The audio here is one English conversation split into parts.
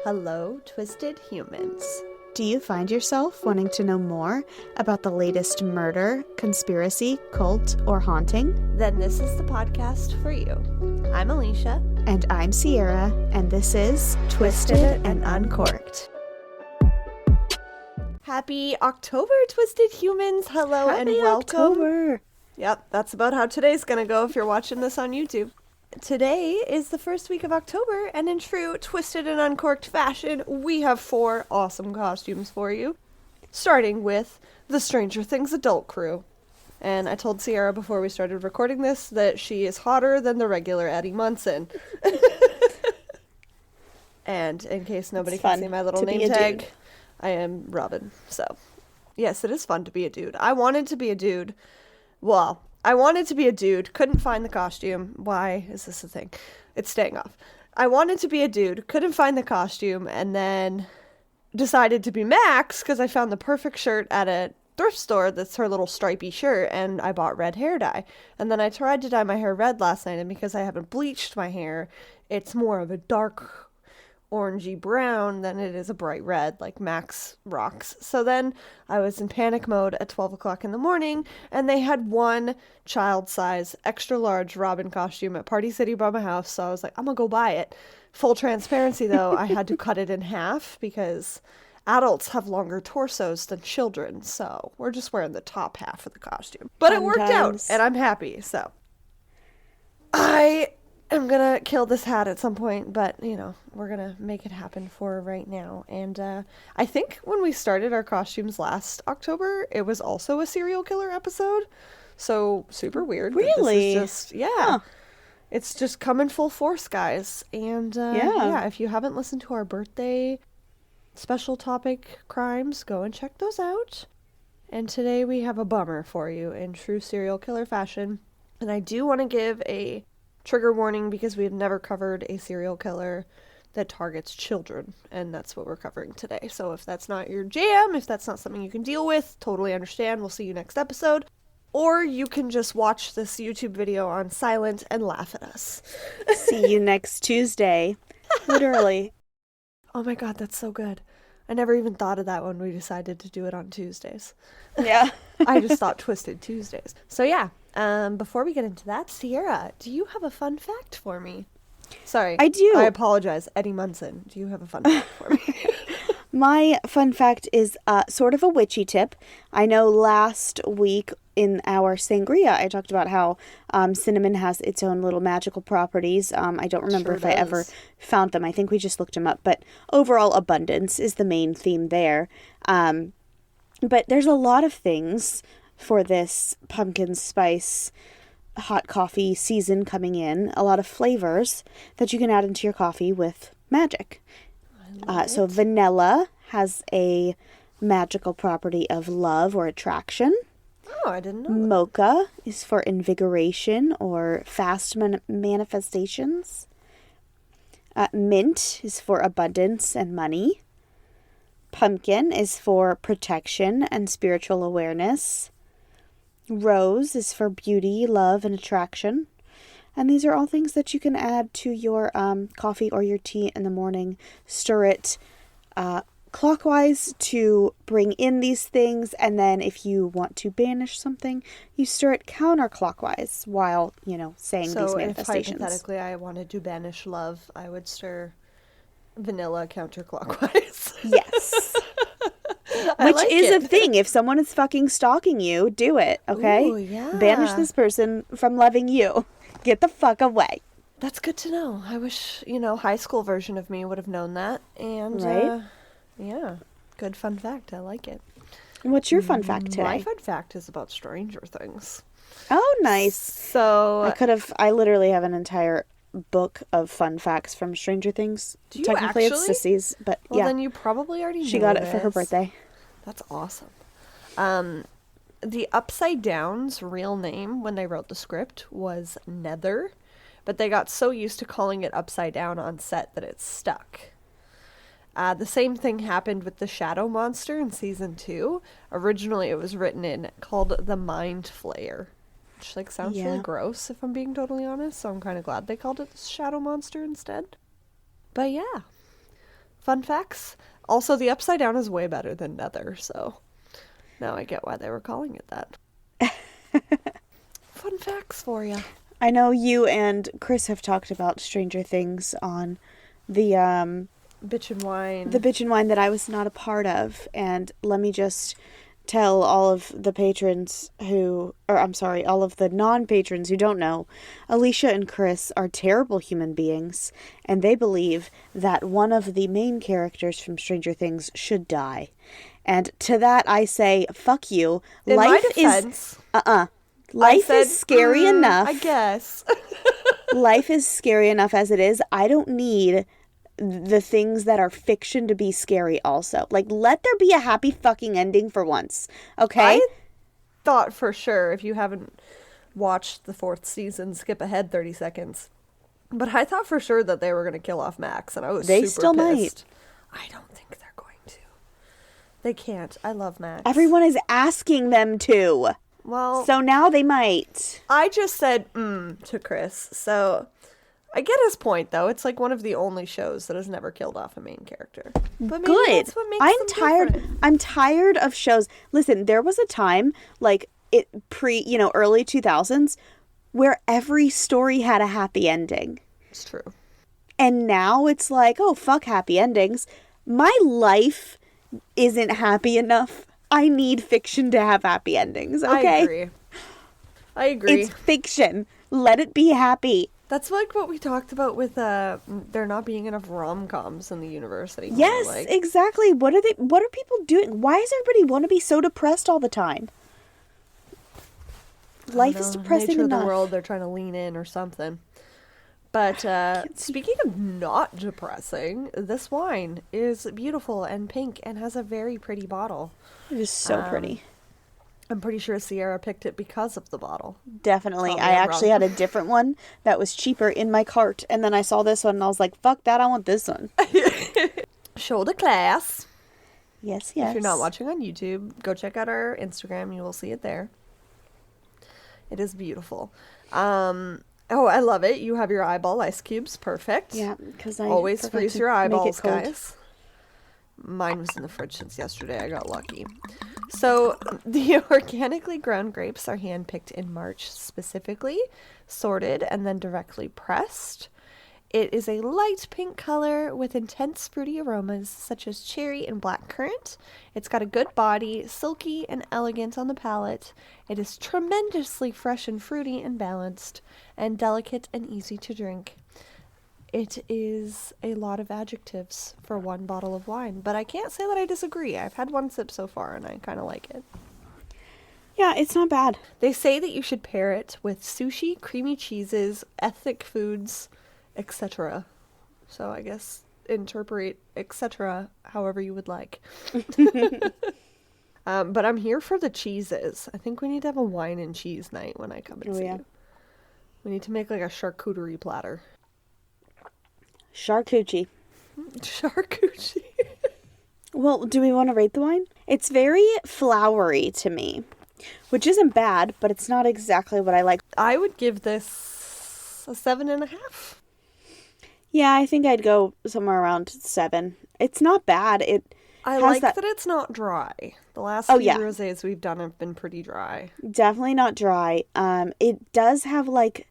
Hello, twisted humans. Do you find yourself wanting to know more about the latest murder, conspiracy, cult, or haunting? Then this is the podcast for you. I'm Alecia. And I'm Sierra, and this is Twisted and Uncorked. Happy October, twisted humans. Hello and welcome. October. Yep, that's about how today's gonna go if you're watching this on YouTube. Today is the first week of October, and in true Twisted and Uncorked fashion, we have 4 awesome costumes for you. Starting with the Stranger Things adult crew. And I told Sierra before we started recording this that she is hotter than the regular Eddie Munson. And in case nobody can see my little name tag, I am Robin. So, yes, it is fun to be a dude. I wanted to be a dude. Well, I wanted to be a dude, couldn't find the costume. Why is this a thing? It's staying off. I wanted to be a dude, couldn't find the costume, and then decided to be Max because I found the perfect shirt at a thrift store that's her little stripy shirt, and I bought red hair dye. And then I tried to dye my hair red last night, and because I haven't bleached my hair, it's more of a dark orangey brown than it is a bright red like Max rocks. So then I was in panic mode at 12 o'clock in the morning, and they had one child size extra large Robin costume at Party City by my house, so I was like, I'm gonna go buy it. Full transparency though, I had to cut it in half because adults have longer torsos than children, so we're just wearing the top half of the costume. But it worked out, and I'm happy. So I'm gonna kill this hat at some point, but, you know, we're gonna make it happen for right now. And I think when we started our costumes last October, it was also a serial killer episode. So super weird. Really? This is just, Huh. It's just coming full force, guys. And if you haven't listened to our birthday special topic crimes, go and check those out. And today we have a bummer for you in true serial killer fashion. And I do want to give a trigger warning because we have never covered a serial killer that targets children, and that's what we're covering today. So if that's not your jam, if that's not something you can deal with, totally understand. We'll see you next episode. Or you can just watch this YouTube video on silent and laugh at us. See you next Tuesday. Literally. Oh my god, that's so good. I never even thought of that when we decided to do it on Tuesdays. Yeah. I just thought Twisted Tuesdays. So yeah, before we get into that, Sierra, do you have a fun fact for me? Sorry. I do. I apologize. Eddie Munson, do you have a fun fact for me? My fun fact is sort of a witchy tip. I know last week in our sangria, I talked about how cinnamon has its own little magical properties. I don't remember if I ever found them. I think we just looked them up. But overall abundance is the main theme there. But there's a lot of things for this pumpkin spice hot coffee season coming in. A lot of flavors that you can add into your coffee with magic. So vanilla has a magical property of love or attraction. Oh, I didn't know that. Mocha is for invigoration or fast manifestations. Mint is for abundance and money. Pumpkin is for protection and spiritual awareness. Rose is for beauty, love, and attraction. And these are all things that you can add to your coffee or your tea in the morning. Stir it clockwise to bring in these things. And then if you want to banish something, you stir it counterclockwise while, saying these manifestations. So if hypothetically I wanted to banish love, I would stir vanilla counterclockwise. Yes. Which is a thing. If someone is fucking stalking you, do it, okay? Ooh, yeah. Banish this person from loving you. Get the fuck away. That's good to know. I wish, high school version of me would have known that. And, right? Yeah, good fun fact. I like it. What's your fun fact today? My fun fact is about Stranger Things. Oh, nice. So I literally have an entire book of fun facts from Stranger Things. Do you Technically actually? It's Sissy's, but well, yeah. Then you probably already She know got it for her birthday. That's awesome. The Upside Down's real name when they wrote the script was Nether, but they got so used to calling it Upside Down on set that it stuck. The same thing happened with the Shadow Monster in season 2. Originally it was written called the Mind Flayer, which sounds really gross if I'm being totally honest, so I'm kind of glad they called it the Shadow Monster instead. But yeah, fun facts. Also, the Upside Down is way better than Nether, so now I get why they were calling it that. Fun facts for you. I know you and Chris have talked about Stranger Things on the Bitch and Wine. The Bitch and Wine that I was not a part of, and let me just tell all of the patrons all of the non-patrons who don't know, Alecia and Chris are terrible human beings, and they believe that one of the main characters from Stranger Things should die. And to that I say, fuck you. In Life my defense, Life is scary enough. I guess. Life is scary enough as it is. I don't need the things that are fiction to be scary also. Like, let there be a happy fucking ending for once. Okay? I thought for sure, if you haven't watched the 4th season, skip ahead 30 seconds. But I thought for sure that they were going to kill off Max, and I was super pissed. They still might. I don't think they're going to. They can't. I love Max. Everyone is asking them to. Well, so now they might. I just said to Chris, so I get his point, though. It's like one of the only shows that has never killed off a main character. But maybe good. That's what makes them different. I'm tired of shows. Listen, there was a time, like early 2000s, where every story had a happy ending. It's true. And now it's like, oh, fuck happy endings. My life isn't happy enough. I need fiction to have happy endings, okay? I agree. It's fiction. Let it be happy. That's like what we talked about with there not being enough rom-coms in the universe anymore. Yes, exactly. What are people doing? Why does everybody want to be so depressed all the time? Life is depressing enough. Nature of the world, they're trying to lean in or something. But speaking of not depressing, this wine is beautiful and pink and has a very pretty bottle. It is so pretty. I'm pretty sure Sierra picked it because of the bottle. Definitely. I actually had a different one that was cheaper in my cart, and then I saw this one and I was like, fuck that, I want this one. Show the class. Yes. If you're not watching on YouTube, go check out our Instagram. You will see it there. It is beautiful. Oh, I love it. You have your eyeball ice cubes. Perfect. Yeah, because I always freeze your eyeballs, guys. Mine was in the fridge since yesterday. I got lucky. So the organically grown grapes are handpicked in March specifically, sorted, and then directly pressed. It is a light pink color with intense fruity aromas such as cherry and blackcurrant. It's got a good body, silky and elegant on the palate. It is tremendously fresh and fruity and balanced, and delicate and easy to drink. It is a lot of adjectives for one bottle of wine, but I can't say that I disagree. I've had one sip so far, and I kind of like it. Yeah, it's not bad. They say that you should pair it with sushi, creamy cheeses, ethnic foods, etc. So I guess interpret etc. however you would like. But I'm here for the cheeses. I think we need to have a wine and cheese night when I come and see you. We need to make like a charcuterie platter. Charcuterie. Charcuterie. Well, do we want to rate the wine? It's very flowery to me, which isn't bad, but it's not exactly what I like. I would give this a 7.5. Yeah, I think I'd go somewhere around 7. It's not bad. I like that it's not dry. The last few rosés we've done have been pretty dry. Definitely not dry. It does have like,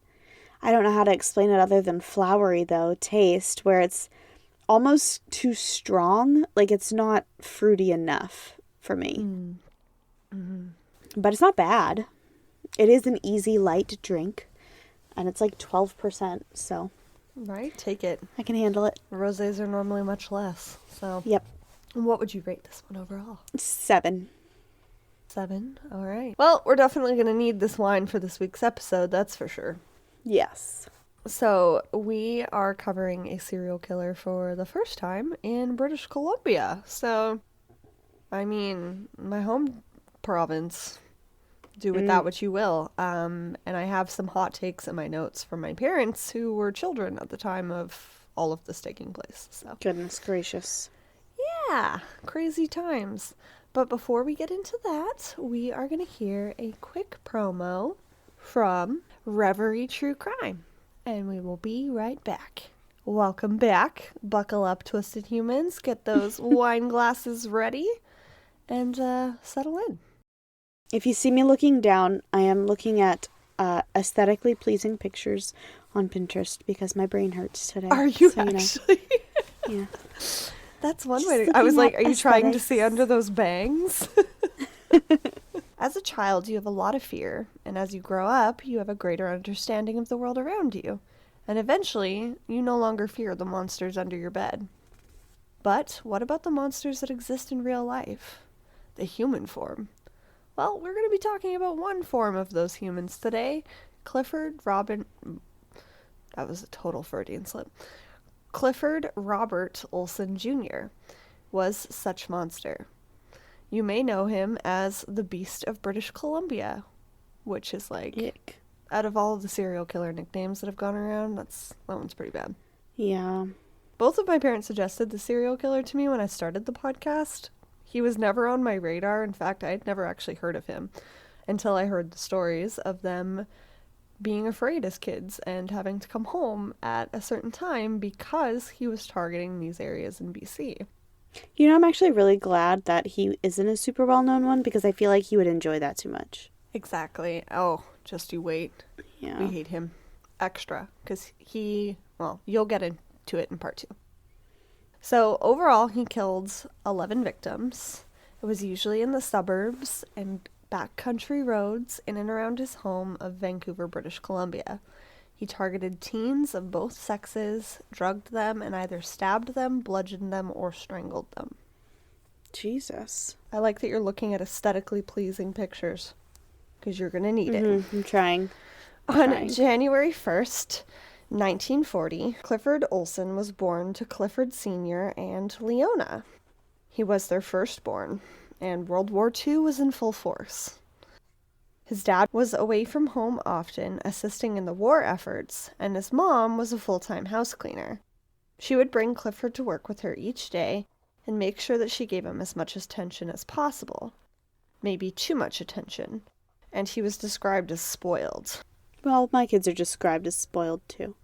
I don't know how to explain it other than flowery though, taste, where it's almost too strong. Like it's not fruity enough for me. Mm-hmm. But it's not bad. It is an easy, light drink. And it's like 12%, so. Right, take it. I can handle it. Rosés are normally much less, so. Yep. What would you rate this one overall? 7. 7? All right. Well, we're definitely going to need this wine for this week's episode, that's for sure. Yes. So, we are covering a serial killer for the first time in British Columbia. So, I mean, my home province. Do with that what you will. And I have some hot takes in my notes from my parents who were children at the time of all of this taking place. So goodness gracious. Yeah, crazy times. But before we get into that, we are going to hear a quick promo from Reverie True Crime. And we will be right back Welcome back. Buckle up, twisted humans. Get those wine glasses ready and settle in. If you see me looking down, I am looking at aesthetically pleasing pictures on Pinterest because my brain hurts today. Are you actually? Yeah. That's one way to... I was like, are you trying to see under those bangs? As a child, you have a lot of fear, and as you grow up, you have a greater understanding of the world around you. And eventually, you no longer fear the monsters under your bed. But what about the monsters that exist in real life? The human form. Well, we're going to be talking about one form of those humans today. Clifford Robert Olsen Jr. was such monster. You may know him as the Beast of British Columbia, which is like, Ick. Out of all of the serial killer nicknames that have gone around, that one's pretty bad. Yeah. Both of my parents suggested the serial killer to me when I started the podcast. He was never on my radar. In fact, I had never actually heard of him until I heard the stories of them being afraid as kids and having to come home at a certain time because he was targeting these areas in BC. You know, I'm actually really glad that he isn't a super well-known one because I feel like he would enjoy that too much. Exactly. Oh, just you wait. Yeah. We hate him extra because you'll get into it in part 2. So overall, he killed 11 victims. It was usually in the suburbs and backcountry roads in and around his home of Vancouver, British Columbia. He targeted teens of both sexes, drugged them, and either stabbed them, bludgeoned them, or strangled them. Jesus. I like that you're looking at aesthetically pleasing pictures, because you're going to need it. I'm trying. On January 1st, 1940, Clifford Olsen was born to Clifford Sr. and Leona. He was their firstborn, and World War II was in full force. His dad was away from home often, assisting in the war efforts, and his mom was a full-time house cleaner. She would bring Clifford to work with her each day and make sure that she gave him as much attention as possible. Maybe too much attention. And he was described as spoiled. Well, my kids are described as spoiled too.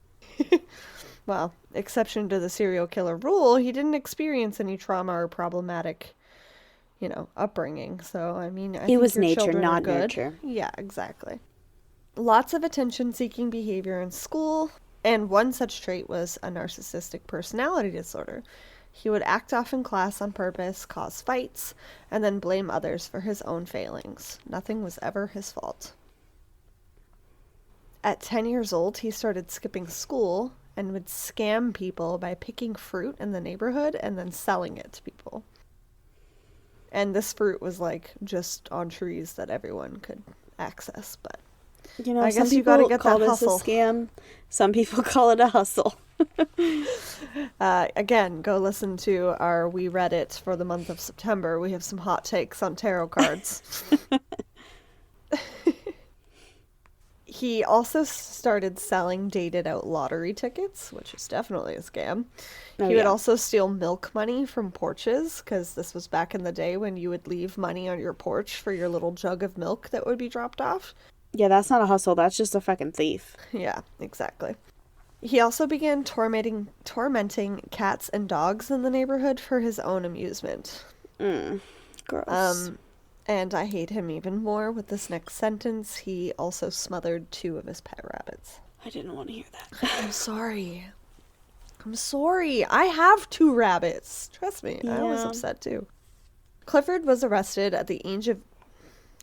Well, exception to the serial killer rule, he didn't experience any trauma or problematic, upbringing. So, I think was your nature, children not are good. nurture. Yeah, exactly. Lots of attention-seeking behavior in school, and one such trait was a narcissistic personality disorder. He would act off in class on purpose, cause fights, and then blame others for his own failings. Nothing was ever his fault. At 10 years old, he started skipping school and would scam people by picking fruit in the neighborhood and then selling it to people. And this fruit was just on trees that everyone could access, but I guess you gotta get that hustle. This a scam. Some people call it a hustle. Again, go listen to our We Read It for the month of September. We have some hot takes on tarot cards. He also started selling dated out lottery tickets, which is definitely a scam. He would also steal milk money from porches, because this was back in the day when you would leave money on your porch for your little jug of milk that would be dropped off. Yeah, that's not a hustle. That's just a fucking thief. Yeah, exactly. He also began tormenting cats and dogs in the neighborhood for his own amusement. Gross. And I hate him even more with this next sentence. He also smothered 2 of his pet rabbits. I didn't want to hear that. I'm sorry. I have 2 rabbits. Trust me. Yeah. I was upset too. Clifford was arrested at the age of...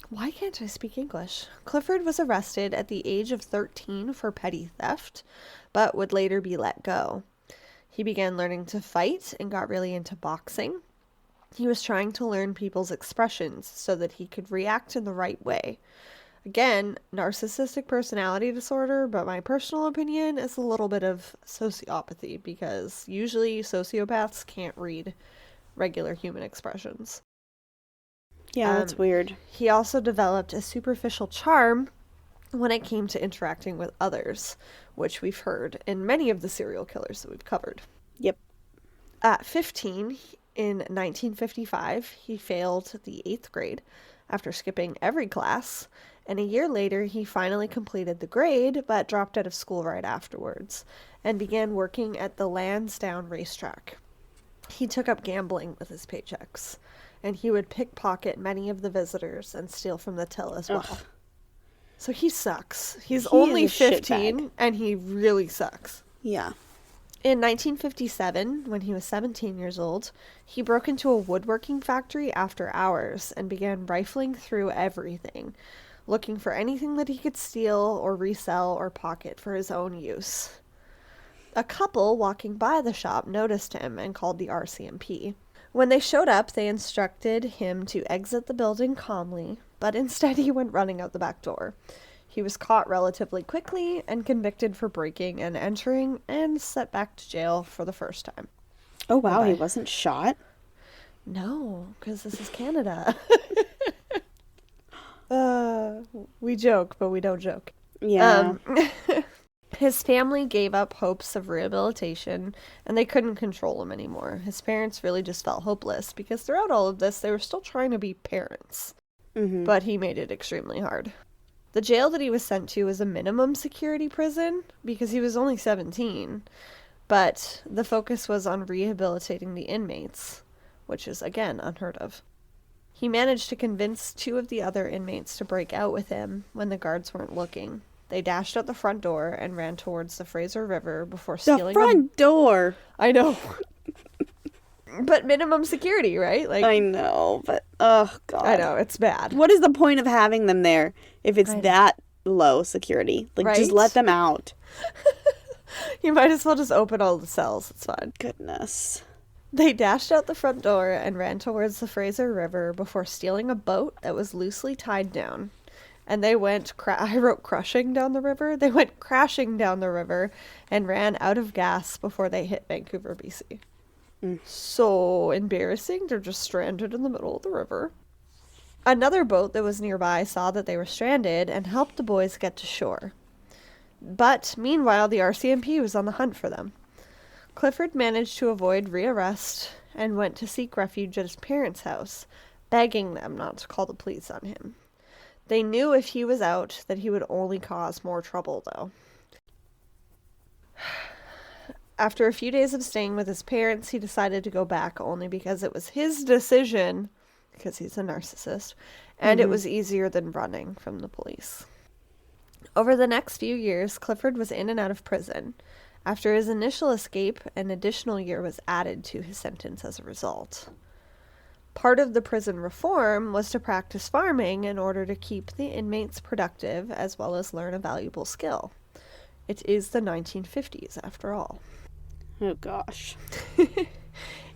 Why can't I speak English? Clifford was arrested at the age of 13 for petty theft, but would later be let go. He began learning to fight and got really into boxing. He was trying to learn people's expressions so that he could react in the right way. Again, narcissistic personality disorder, but my personal opinion is a little bit of sociopathy because usually sociopaths can't read regular human expressions. Yeah, that's weird. He also developed a superficial charm when it came to interacting with others, which we've heard in many of the serial killers that we've covered. Yep. At 15, in 1955, he failed the 8th grade after skipping every class And a year later, he finally completed the grade, but dropped out of school right afterwards and began working at the Lansdowne racetrack. He took up gambling with his paychecks, and he would pickpocket many of the visitors and steal from the till as well. Ugh. So he sucks. He's only 15, and he really sucks. Yeah. In 1957, when he was 17 years old, he broke into a woodworking factory after hours and began rifling through everything, looking for anything that he could steal or resell or pocket for his own use. A couple walking by the shop noticed him and called the RCMP. When they showed up, they instructed him to exit the building calmly, but instead he went running out the back door. He was caught relatively quickly and convicted for breaking and entering and sent back to jail for the first time. Oh, wow. He wasn't shot? No, because this is Canada. We joke, but we don't joke. Yeah. His family gave up hopes of rehabilitation, and they couldn't control him anymore. His parents really just felt hopeless, because throughout all of this, they were still trying to be parents. Mm-hmm. But he made it extremely hard. The jail that he was sent to was a minimum security prison, because he was only 17. But the focus was on rehabilitating the inmates, which is, again, unheard of. He managed to convince 2 of the other inmates to break out with him when the guards weren't looking. They dashed out the front door and ran towards the Fraser River before stealing... The front door! I know. But minimum security, right? Like, I know, but... Oh, God. I know, it's bad. What is the point of having them there if it's that low security? Like, right? Just let them out. You might as well just open all the cells. It's fine. Goodness. They dashed out the front door and ran towards the Fraser River before stealing a boat that was loosely tied down. And they went, I wrote crushing down the river. They went crashing down the river and ran out of gas before they hit Vancouver, BC. So embarrassing. They're just stranded in the middle of the river. Another boat that was nearby saw that they were stranded and helped the boys get to shore. But meanwhile, the RCMP was on the hunt for them. Clifford managed to avoid rearrest and went to seek refuge at his parents' house, begging them not to call the police on him. They knew if he was out that he would only cause more trouble, though. After a few days of staying with his parents, he decided to go back only because it was his decision, because he's a narcissist, and it was easier than running from the police. Over the next few years, Clifford was in and out of prison. After his initial escape, an additional year was added to his sentence as a result. Part of the prison reform was to practice farming in order to keep the inmates productive as well as learn a valuable skill. It is the 1950s, after all. Oh, gosh.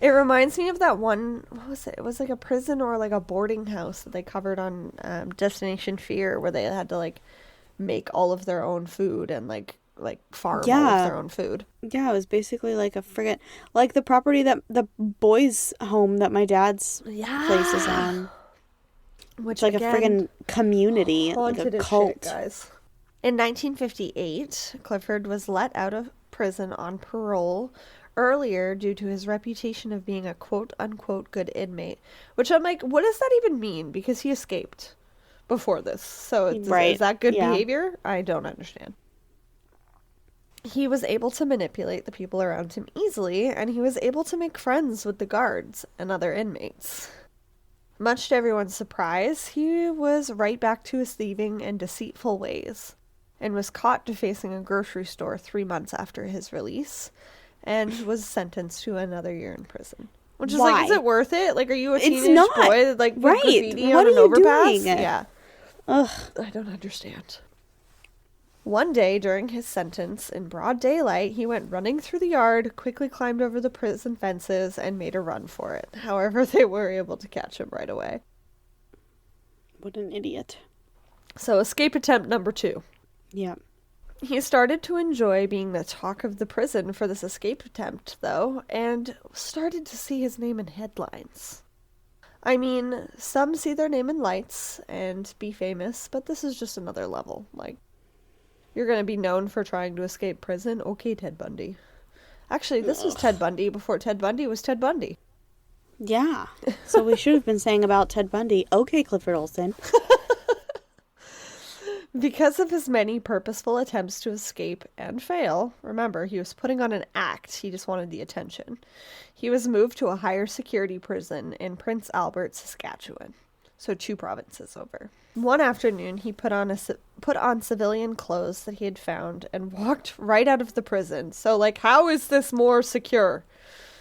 It reminds me of that one, what was it? It was like a prison or like a boarding house that they covered on Destination Fear, where they had to like make all of their own food and like farm all of their own food. Yeah, it was basically like a friggin'... Like the property that... The boys' home that my dad's place is on. Which, like, again, a friggin' community. Like a cult. Shit, guys. In 1958, Clifford was let out of prison on parole earlier due to his reputation of being a quote-unquote good inmate. Which I'm like, what does that even mean? Because he escaped before this. So is that good behavior? I don't understand. He was able to manipulate the people around him easily, and he was able to make friends with the guards and other inmates. Much to everyone's surprise, he was right back to his thieving and deceitful ways, and was caught defacing a grocery store 3 months after his release, and was sentenced to another year in prison. Which is like, is it worth it? Like, are you a teenage boy that like put graffiti on an overpass? Doing? Yeah. Ugh. I don't understand. One day during his sentence, in broad daylight, he went running through the yard, quickly climbed over the prison fences, and made a run for it. However, they were able to catch him right away. What an idiot. So, escape attempt number 2. Yeah. He started to enjoy being the talk of the prison for this escape attempt, though, and started to see his name in headlines. I mean, some see their name in lights and be famous, but this is just another level. Like, you're going to be known for trying to escape prison? Okay, Ted Bundy. Actually, this was Ted Bundy before Ted Bundy was Ted Bundy. Yeah. So we should have been saying about Ted Bundy, okay, Clifford Olsen. Because of his many purposeful attempts to escape and fail, remember, he was putting on an act, he just wanted the attention. He was moved to a higher security prison in Prince Albert, Saskatchewan. So 2 provinces over. One afternoon, he put on civilian clothes that he had found and walked right out of the prison. So, like, how is this more secure?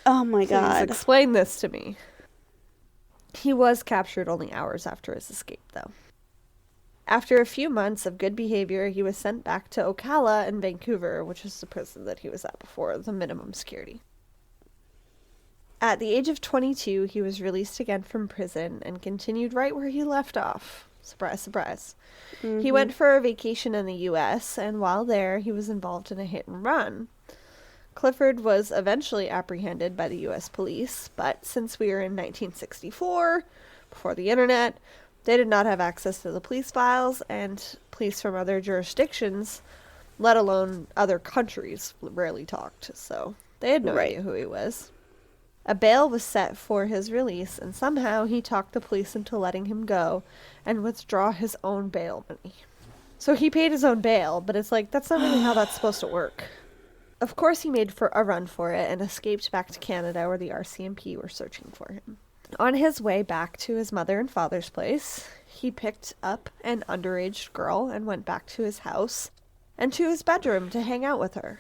Oh my God. Please explain this to me. He was captured only hours after his escape, though. After a few months of good behavior, he was sent back to Ocala in Vancouver, which is the prison that he was at before, the minimum security. At the age of 22, he was released again from prison and continued right where he left off. Surprise, surprise. Mm-hmm. He went for a vacation in the U.S., and while there, he was involved in a hit and run. Clifford was eventually apprehended by the U.S. police, but since we were in 1964, before the internet, they did not have access to the police files, and police from other jurisdictions, let alone other countries, rarely talked, so they had no idea who he was. A bail was set for his release, and somehow he talked the police into letting him go and withdraw his own bail money. So he paid his own bail, but it's like, that's not really how that's supposed to work. Of course, he made a run for it and escaped back to Canada, where the RCMP were searching for him. On his way back to his mother and father's place, he picked up an underage girl and went back to his house and to his bedroom to hang out with her.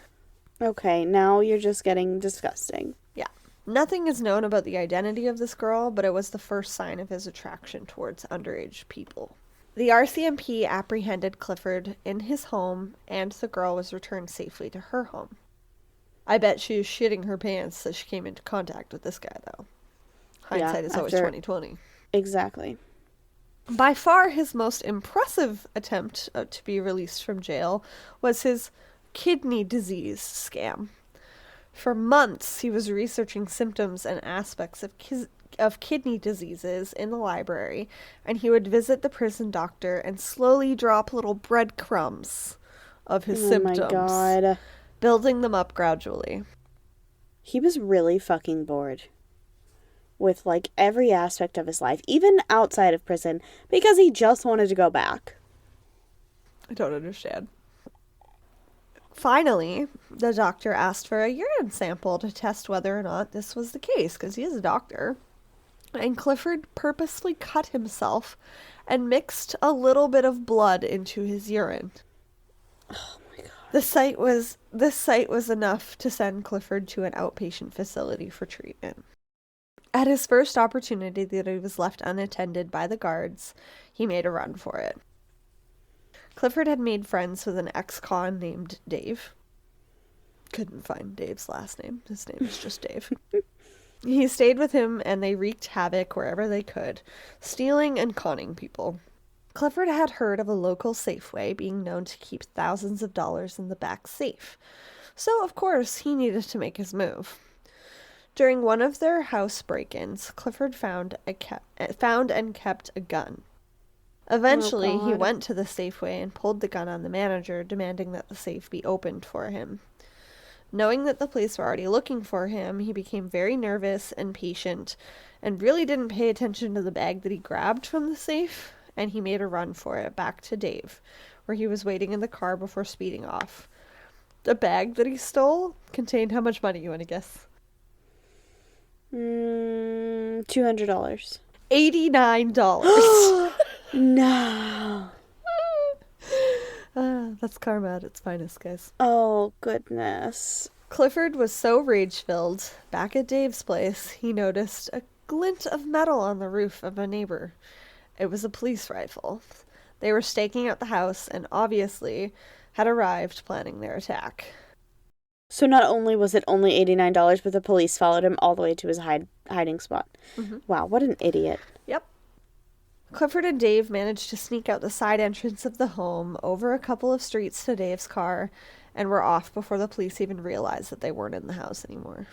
Okay, now you're just getting disgusting. Yeah. Nothing is known about the identity of this girl, but it was the first sign of his attraction towards underage people. The RCMP apprehended Clifford in his home, and the girl was returned safely to her home. I bet she was shitting her pants that she came into contact with this guy, though. Hindsight is always 20/20. Exactly. By far, his most impressive attempt to be released from jail was his kidney disease scam. For months, he was researching symptoms and aspects of kidney diseases in the library, and he would visit the prison doctor and slowly drop little breadcrumbs of his symptoms. Oh my God. Building them up gradually. He was really fucking bored with, like, every aspect of his life, even outside of prison, because he just wanted to go back. I don't understand. Finally, the doctor asked for a urine sample to test whether or not this was the case, because he is a doctor. And Clifford purposely cut himself and mixed a little bit of blood into his urine. Oh my God. This sight was enough to send Clifford to an outpatient facility for treatment. At his first opportunity that he was left unattended by the guards, he made a run for it. Clifford had made friends with an ex-con named Dave. Couldn't find Dave's last name. His name is just Dave. He stayed with him, and they wreaked havoc wherever they could, stealing and conning people. Clifford had heard of a local Safeway being known to keep thousands of dollars in the back safe, so of course he needed to make his move. During one of their house break-ins, Clifford found and kept a gun. Eventually, he went to the Safeway and pulled the gun on the manager, demanding that the safe be opened for him. Knowing that the police were already looking for him, he became very nervous and patient, and really didn't pay attention to the bag that he grabbed from the safe, and he made a run for it back to Dave, where he was waiting in the car before speeding off. The bag that he stole contained how much money, you want to guess? $200. $89. No. That's karma at its finest, guys. Oh, goodness. Clifford was so rage-filled. Back at Dave's place, he noticed a glint of metal on the roof of a neighbor. It was a police rifle. They were staking out the house and obviously had arrived planning their attack. So not only was it only $89, but the police followed him all the way to his hiding spot. Mm-hmm. Wow, what an idiot. Yep. Clifford and Dave managed to sneak out the side entrance of the home, over a couple of streets to Dave's car, and were off before the police even realized that they weren't in the house anymore.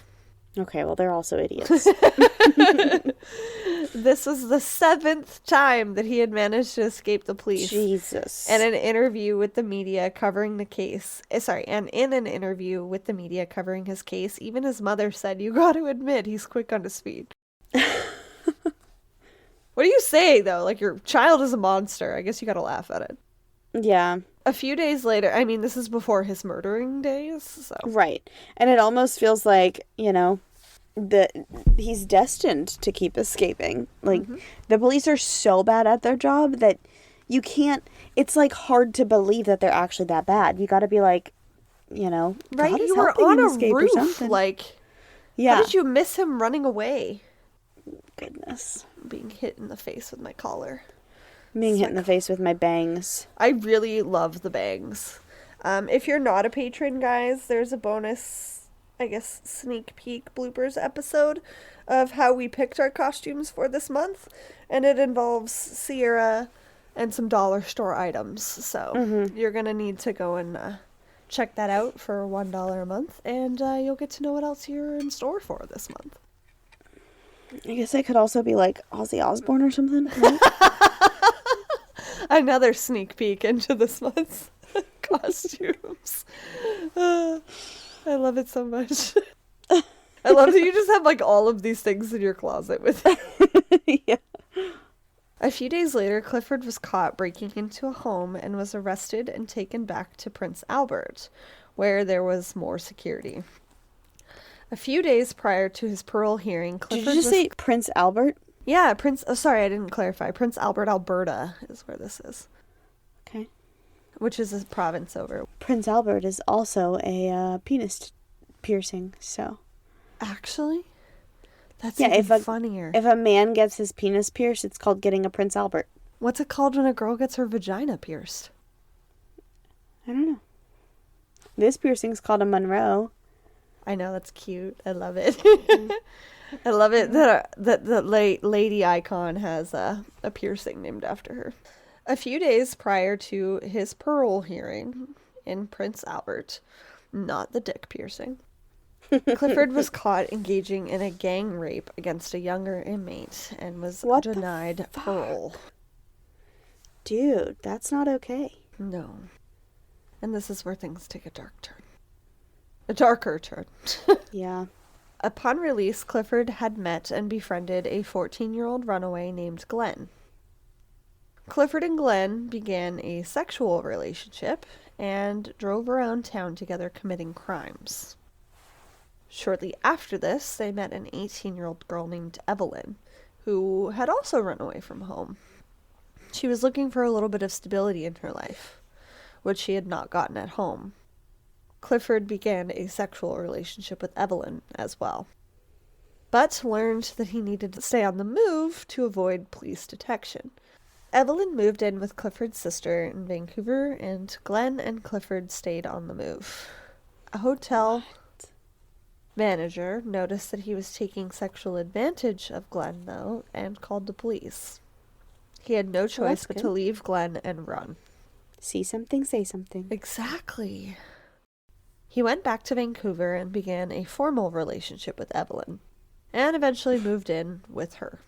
Okay, well, they're also idiots. This was the 7th time that he had managed to escape the police. Jesus. And in an interview with the media covering his case, even his mother said, "You got to admit, he's quick on his feet." What do you say, though? Like, your child is a monster. I guess you got to laugh at it. Yeah. A few days later, I mean, this is before his murdering days, so. Right. And it almost feels like, that he's destined to keep escaping. Like, the police are so bad at their job that you can't, it's like hard to believe that they're actually that bad. You gotta be like, right? God is You were helping on him a escape roof, or something. like, yeah. how did you miss him running away? Goodness. Being hit in the face with my collar. Being hit in the face with my bangs. I really love the bangs. If you're not a patron, guys, there's a bonus, I guess, sneak peek bloopers episode of how we picked our costumes for this month. And it involves Sierra and some dollar store items. So you're going to need to go and check that out for $1 a month. And you'll get to know what else you're in store for this month. I guess I could also be like Ozzy Osbourne or something. Right? Another sneak peek into this month's costumes. I love it so much. I love that you just have like all of these things in your closet with you. Yeah. A few days later, Clifford was caught breaking into a home and was arrested and taken back to Prince Albert, where there was more security. A few days prior to his parole hearing, Clifford Did you just say Prince Albert? Yeah, sorry, I didn't clarify. Prince Albert, Alberta is where this is. Okay. Which is a province over. Prince Albert is also a penis piercing, so. Actually? That's even funnier. If a man gets his penis pierced, it's called getting a Prince Albert. What's it called when a girl gets her vagina pierced? I don't know. This piercing's called a Monroe. I know, that's cute. I love it. I love it that the lady icon has a piercing named after her. A few days prior to his parole hearing in Prince Albert, not the dick piercing, Clifford was caught engaging in a gang rape against a younger inmate and was denied parole. Dude, that's not okay. No. And this is where things take a dark turn. A darker turn. Yeah. Upon release, Clifford had met and befriended a 14-year-old runaway named Glenn. Clifford and Glenn began a sexual relationship and drove around town together committing crimes. Shortly after this, they met an 18-year-old girl named Evelyn, who had also run away from home. She was looking for a little bit of stability in her life, which she had not gotten at home. Clifford began a sexual relationship with Evelyn as well, but learned that he needed to stay on the move to avoid police detection. Evelyn moved in with Clifford's sister in Vancouver, and Glenn and Clifford stayed on the move. A hotel manager noticed that he was taking sexual advantage of Glenn, though, and called the police. He had no choice but to leave Glenn and run. See something, say something. Exactly. He went back to Vancouver and began a formal relationship with Evelyn, and eventually moved in with her.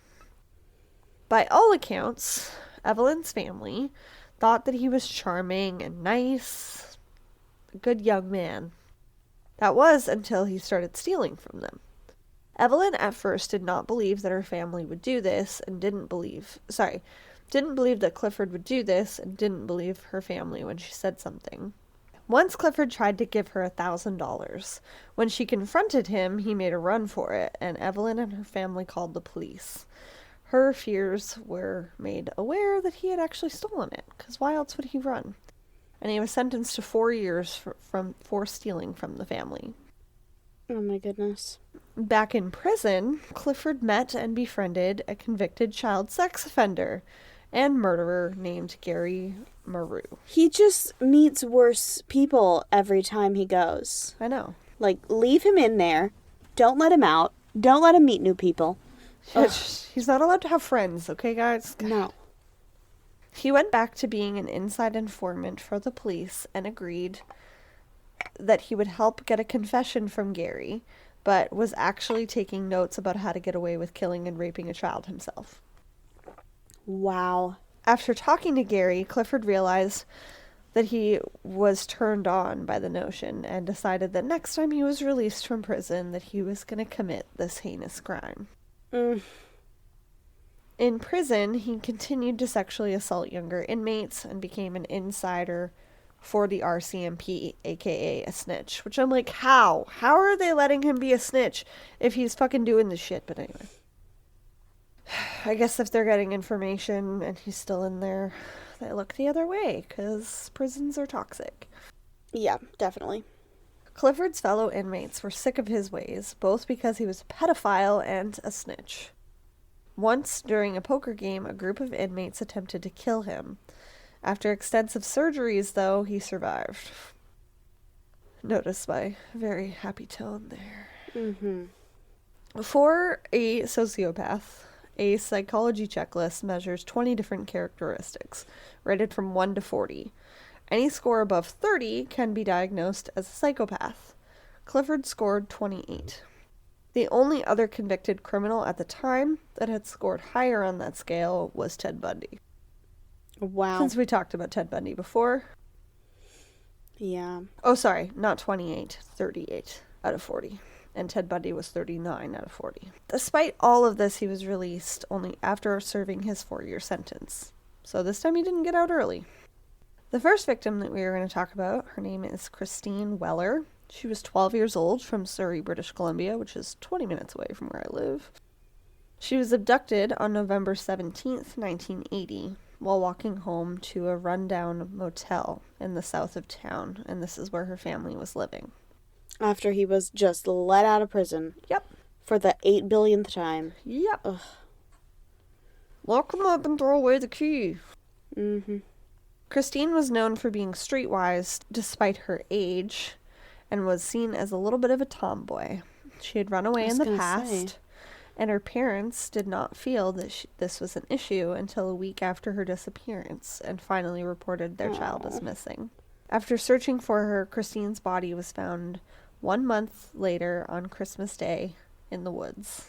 By all accounts, Evelyn's family thought that he was charming and nice, a good young man. That was until he started stealing from them. Evelyn at first did not believe that her family would do this, and didn't believe that Clifford would do this, and didn't believe her family when she said something. Once Clifford tried to give her $1,000. When she confronted him, he made a run for it, and Evelyn and her family called the police. Her fears were made aware that he had actually stolen it, because why else would he run? And he was sentenced to 4 years for stealing from the family. Oh my goodness. Back in prison, Clifford met and befriended a convicted child sex offender and murderer named Gary Maru. He just meets worse people every time he goes. I know. Like, leave him in there. Don't let him out. Don't let him meet new people. He's not allowed to have friends, okay, guys? No. He went back to being an inside informant for the police and agreed that he would help get a confession from Gary, but was actually taking notes about how to get away with killing and raping a child himself. Wow. After talking to Gary, Clifford realized that he was turned on by the notion and decided that next time he was released from prison that he was going to commit this heinous crime. In prison, he continued to sexually assault younger inmates and became an insider for the RCMP, aka a snitch. Which I'm like, how? How are they letting him be a snitch if he's fucking doing this shit? But anyway. I guess if they're getting information and he's still in there, they look the other way, because prisons are toxic. Yeah, definitely. Clifford's fellow inmates were sick of his ways, both because he was a pedophile and a snitch. Once, during a poker game, a group of inmates attempted to kill him. After extensive surgeries, though, he survived. Notice my very happy tone there. Mm-hmm. For a sociopath, a psychology checklist measures 20 different characteristics, rated from 1 to 40. Any score above 30 can be diagnosed as a psychopath. Clifford scored 28. The only other convicted criminal at the time that had scored higher on that scale was Ted Bundy. Wow. Since we talked about Ted Bundy before. Yeah. Oh, sorry, not 28, 38 out of 40. And Ted Bundy was 39 out of 40. Despite all of this, he was released only after serving his 4-year sentence. So this time he didn't get out early. The first victim that we are going to talk about, her name is Christine Weller. She was 12 years old from Surrey, British Columbia, which is 20 minutes away from where I live. She was abducted on November 17th, 1980, while walking home to a rundown motel in the south of town, and this is where her family was living. After he was just let out of prison. Yep. For the 8 billionth time. Yep. Ugh. Lock them up and throw away the key. Mm-hmm. Christine was known for being streetwise despite her age, and was seen as a little bit of a tomboy. She had run away in the past, and her parents did not feel that this was an issue until a week after her disappearance, and finally reported their child as missing. After searching for her, Christine's body was found 1 month later on Christmas Day in the woods.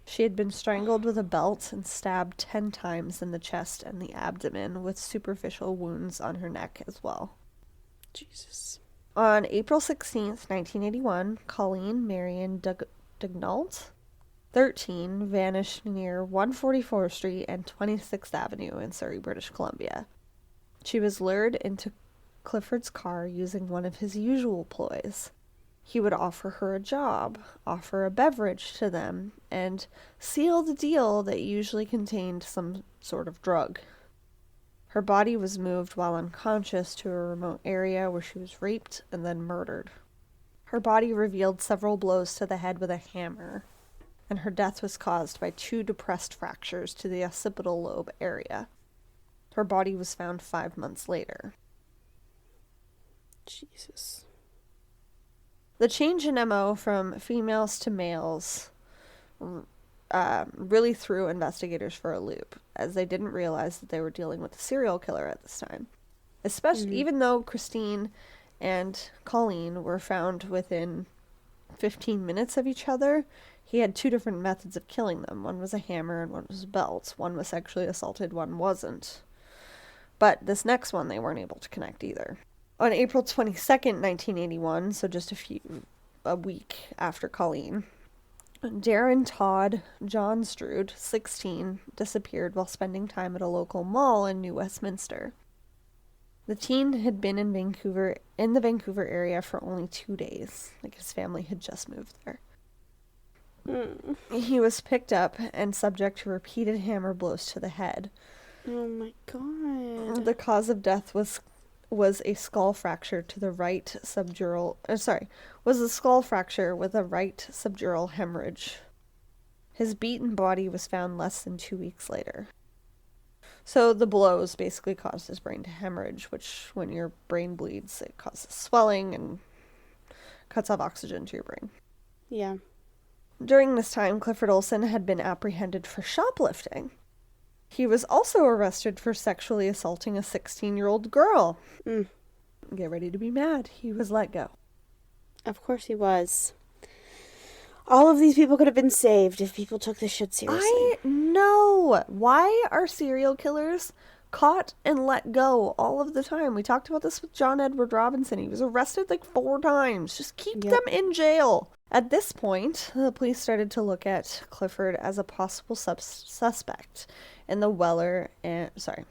She had been strangled with a belt and stabbed 10 times in the chest and the abdomen, with superficial wounds on her neck as well. Jesus. On April 16th, 1981, Colleen Marion Dugnault, 13, vanished near 144th Street and 26th Avenue in Surrey, British Columbia. She was lured into Clifford's car using one of his usual ploys. He would offer her a job, offer a beverage to them, and seal the deal that usually contained some sort of drug. Her body was moved while unconscious to a remote area where she was raped and then murdered. Her body revealed several blows to the head with a hammer, and her death was caused by 2 depressed fractures to the occipital lobe area. Her body was found 5 months later. Jesus. The change in MO from females to males really threw investigators for a loop, as they didn't realize that they were dealing with a serial killer at this time. Especially even though Christine and Colleen were found within 15 minutes of each other, he had 2 different methods of killing them. One was a hammer and one was a belt. One was sexually assaulted, one wasn't. But this next one, they weren't able to connect either. On April 22nd, 1981, so just a week after Colleen, Darren Todd John Stroud, 16, disappeared while spending time at a local mall in New Westminster. The teen had been in the Vancouver area for only 2 days. Like, his family had just moved there. He was picked up and subject to repeated hammer blows to the head. Oh my God. The cause of death was a skull fracture to the right subdural... was a skull fracture with a right subdural hemorrhage. His beaten body was found less than 2 weeks later. So the blows basically caused his brain to hemorrhage, which, when your brain bleeds, it causes swelling and cuts off oxygen to your brain. Yeah. During this time, Clifford Olsen had been apprehended for shoplifting. He was also arrested for sexually assaulting a 16-year-old girl. Get ready to be mad. He was let go. Of course he was. All of these people could have been saved if people took this shit seriously. I know. Why are serial killers caught and let go all of the time. We talked about this with John Edward Robinson. He was arrested like 4 times. Just keep them in jail. At this point, the police started to look at Clifford as a possible suspect in the Weller and... Sorry,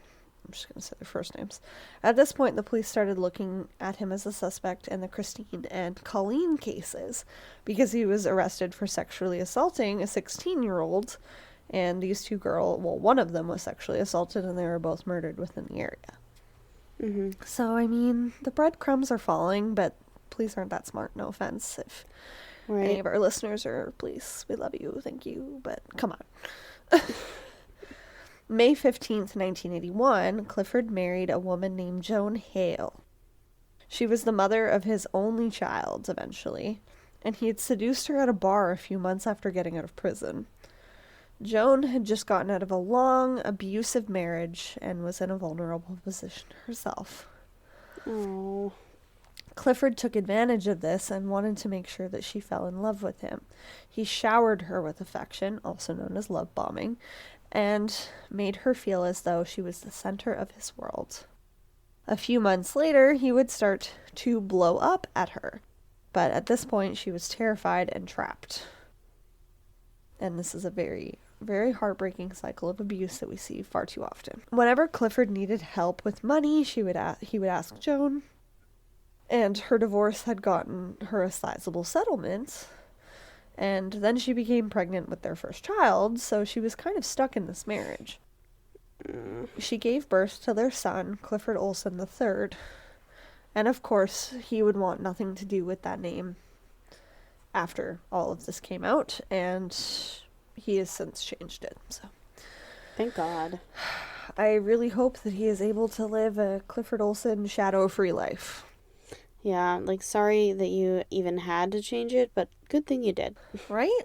I'm just going to say their first names. At this point, the police started looking at him as a suspect in the Christine and Colleen cases because he was arrested for sexually assaulting a 16-year-old, and these 2 girls, well, one of them was sexually assaulted, and they were both murdered within the area. Mm-hmm. So, I mean, the breadcrumbs are falling, but police aren't that smart, no offense. If any of our listeners are police, we love you, thank you, but come on. May 15th, 1981, Clifford married a woman named Joan Hale. She was the mother of his only child, eventually, and he had seduced her at a bar a few months after getting out of prison. Joan had just gotten out of a long, abusive marriage and was in a vulnerable position herself. Oh. Clifford took advantage of this and wanted to make sure that she fell in love with him. He showered her with affection, also known as love bombing, and made her feel as though she was the center of his world. A few months later, he would start to blow up at her, but at this point, she was terrified and trapped. And this is a very, very heartbreaking cycle of abuse that we see far too often. Whenever Clifford needed help with money, he would ask Joan, and her divorce had gotten her a sizable settlement. And then she became pregnant with their first child, so she was kind of stuck in this marriage. She gave birth to their son, Clifford Olsen III. And of course, he would want nothing to do with that name after all of this came out, and he has since changed it. So, thank God. I really hope that he is able to live a Clifford Olsen shadow-free life. Yeah, sorry that you even had to change it, but good thing you did. Right?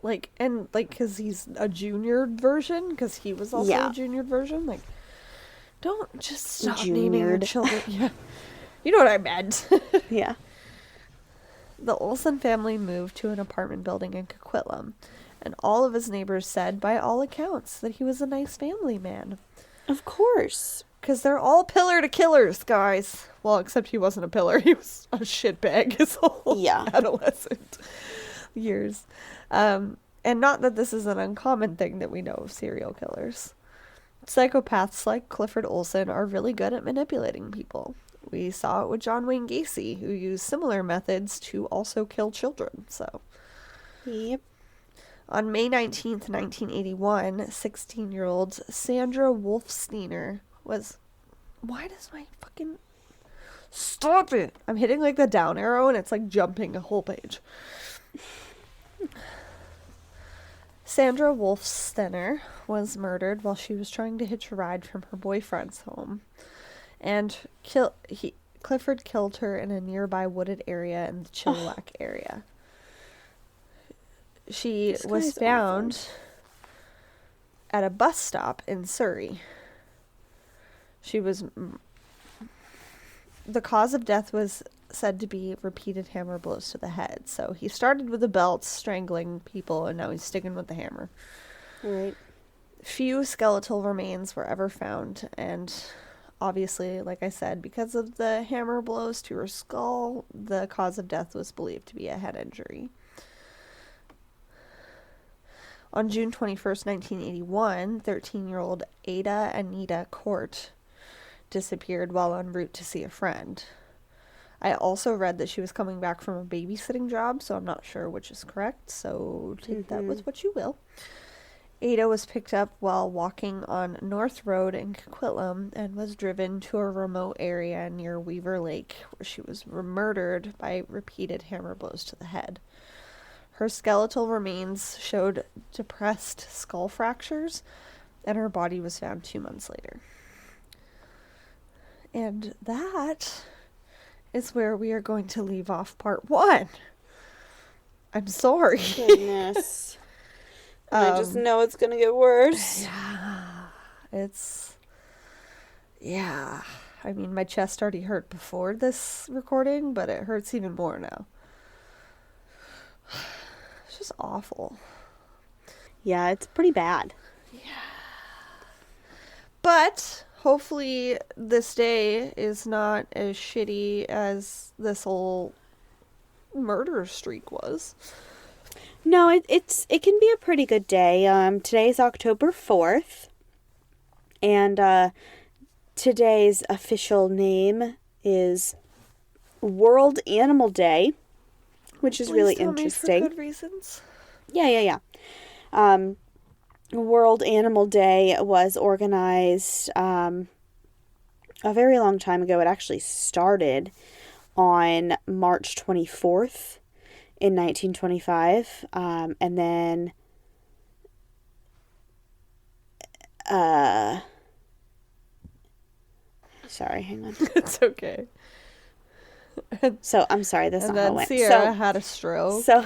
Because he's a junior version, because he was also a junior version. Don't just stop naming your children. Yeah. You know what I meant. Yeah. The Olsen family moved to an apartment building in Coquitlam, and all of his neighbors said, by all accounts, that he was a nice family man. Of course. Because they're all pillar to killers, guys. Well, except he wasn't a pillar. He was a shitbag his whole adolescent years. And not that this is an uncommon thing that we know of serial killers. Psychopaths like Clifford Olsen are really good at manipulating people. We saw it with John Wayne Gacy, who used similar methods to also kill children. So, yep. On May 19th, 1981, 16-year-old Sandra Wolfsteiner was... Why does my fucking... Stop it! I'm hitting the down arrow and it's jumping a whole page. Sandra Wolfsteiner was murdered while she was trying to hitch a ride from her boyfriend's home. And Clifford killed her in a nearby wooded area in the Chilliwack area. She was found at a bus stop in Surrey. The cause of death was said to be repeated hammer blows to the head. So he started with a belt, strangling people, and now he's sticking with the hammer. Right. Few skeletal remains were ever found, and obviously, like I said, because of the hammer blows to her skull, the cause of death was believed to be a head injury. On June 21st, 1981, 13-year-old Ada Anita Court disappeared while en route to see a friend. I also read that she was coming back from a babysitting job, so I'm not sure which is correct, so take that with what you will. Ada was picked up while walking on North Road in Coquitlam and was driven to a remote area near Weaver Lake, where she was murdered by repeated hammer blows to the head. Her skeletal remains showed depressed skull fractures, and her body was found 2 months later. And that is where we are going to leave off part 1. I'm sorry. Goodness. I just know it's going to get worse. Yeah. I mean, my chest already hurt before this recording, but it hurts even more now. It's just awful. Yeah, it's pretty bad. Yeah. But hopefully this day is not as shitty as this whole murder streak was. No, it can be a pretty good day. Today's October 4th, and today's official name is World Animal Day, which is really interesting. For good reasons. Yeah. World Animal Day was organized a very long time ago. It actually started on March 24th in 1925, and then sorry, hang on. It's okay. So I'm sorry, that's not how it went. Sierra had a stroke. So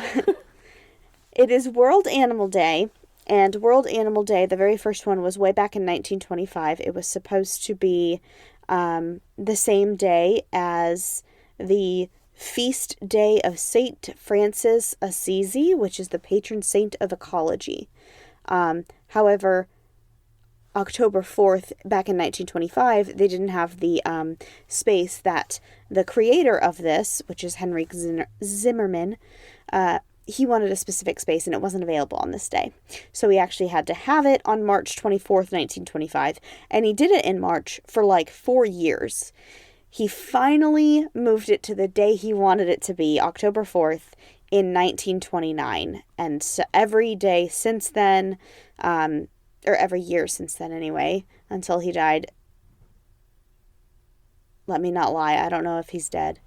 it is World Animal Day, and World Animal Day, the very first one was way back in 1925. It was supposed to be the same day as the feast day of Saint Francis Assisi, which is the patron saint of ecology. However, October 4th, back in 1925, they didn't have the space that the creator of this, which is Henrik Zimmerman, he wanted a specific space and it wasn't available on this day. So he actually had to have it on March 24th, 1925, and he did it in March for like 4 years. He finally moved it to the day he wanted it to be, October 4th, in 1929. And so every day since then, or every year since then anyway, until he died. Let me not lie, I don't know if he's dead.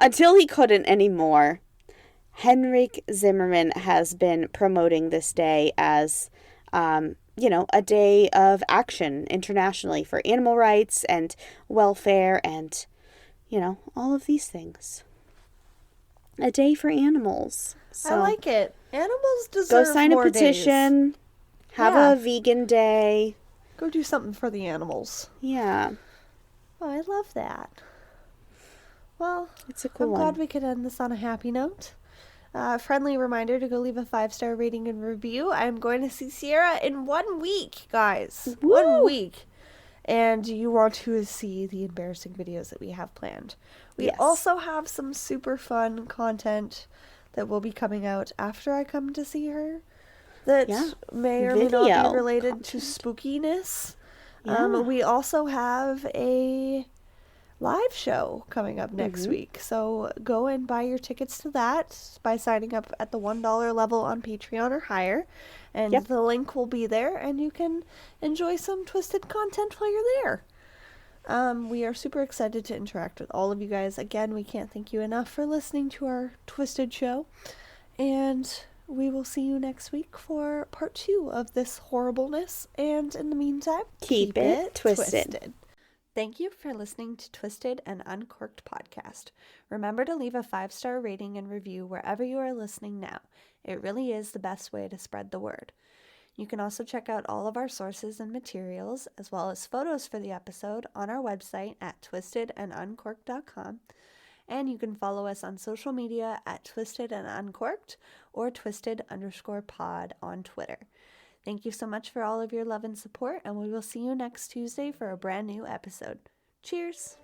Until he couldn't anymore, Henrik Zimmerman has been promoting this day as a day of action internationally for animal rights and welfare and, all of these things. A day for animals. So I like it. Animals deserve more days. Go sign a petition. Have a vegan day. Go do something for the animals. Yeah. Oh, I love that. Well, it's a cool I'm one. glad we could end this on a happy note. Friendly reminder to go leave a 5-star rating and review. I'm going to see Sierra in 1 week, guys. Woo! 1 week. And you want to see the embarrassing videos that we have planned. We also have some super fun content that will be coming out after I come to see her that may or may not be related to spookiness. Yeah. We also have a live show coming up next week. So go and buy your tickets to that by signing up at the $1 level on Patreon or higher. And the link will be there, and you can enjoy some Twisted content while you're there. We are super excited to interact with all of you guys. Again, we can't thank you enough for listening to our Twisted show. And we will see you next week for part 2 of this horribleness. And in the meantime, keep it twisted. Thank you for listening to Twisted and Uncorked podcast. Remember to leave a 5-star rating and review wherever you are listening now. It really is the best way to spread the word. You can also check out all of our sources and materials, as well as photos for the episode, on our website at twistedanduncorked.com. And you can follow us on social media at Twisted and Uncorked or Twisted_pod on Twitter. Thank you so much for all of your love and support, and we will see you next Tuesday for a brand new episode. Cheers!